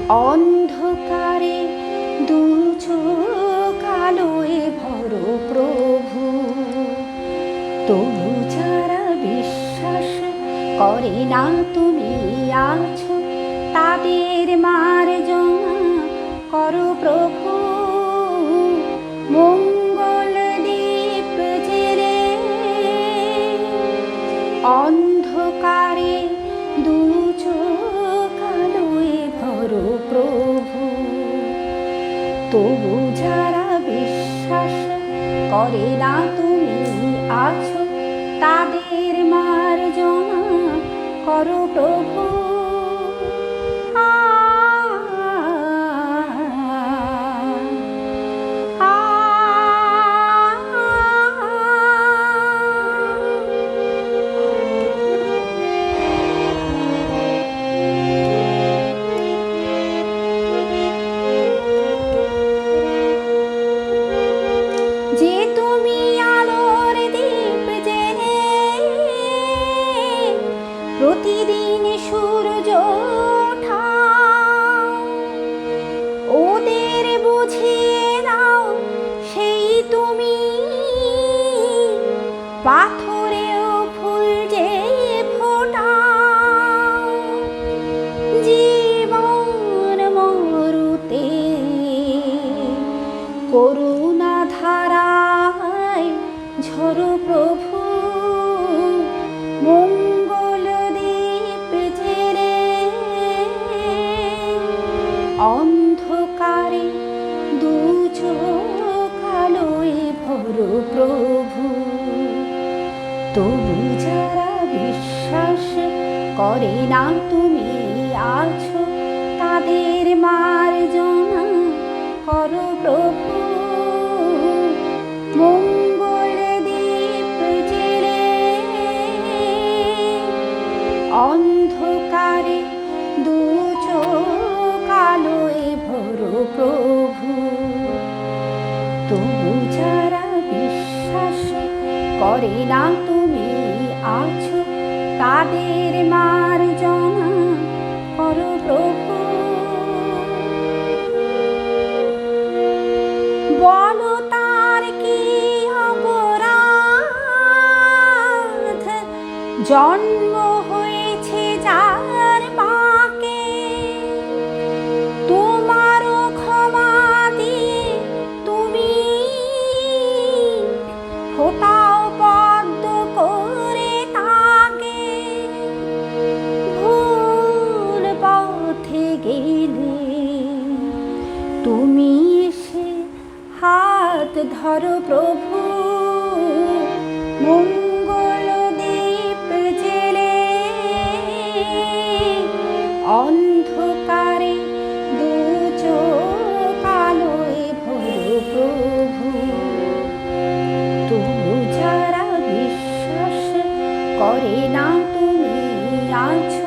অন্ধকারে দু চোখ আলোয় ভরো প্রভু, তবু যারা বিশ্বাস করে না তুমি আছো, তাদের মার্জনা করো প্রভু। মঙ্গল দীপ জেলে অন্ধকারে দু চোখ আলোয় ভরো প্রভু, তবু যারা বিশ্বাস করে না তুমি আছো, তাদের মার্জনা করো প্রভু। যে তুমি আলোর দীপ জেলে প্রতিদিন সূর্য ওঠাও, ওদের বুঝিয়ে দাও সেই তুমি পাথরেও ফুল যে ফোটাও। জীবন মরুতে করুণা ধারায় ঝরো প্রভু, মঙ্গল দীপ জেলে অন্ধকারে দু চোখ আলোয় ভরো প্রভু, তবু যারা বিশ্বাস করে না তুমি আছো, তাদের মার্জনা করো প্রভু। মঙ্গল দীপ জেলে অন্ধকারে দু চোখ আলোয় ভরো প্রভু, তবু যারা বিশ্বাস করে না তুমি আছো, তাদের মার্জনা করো প্রভু। বলো তার কি অপরাধ, জন্ম হয়েছে যার পাকে, তোমারও ক্ষমা দিয়ে তুমি ফোটাও পদ্ম করে তাকে। ভুল পথে গেলে তুমি এসে হাত ধরো প্রভু, মঙ্গল দীপ জেলে অন্ধকারে দু চোখ আলোয় ভরো প্রভু, তবু যারা বিশ্বাস করে না তুমি আছো,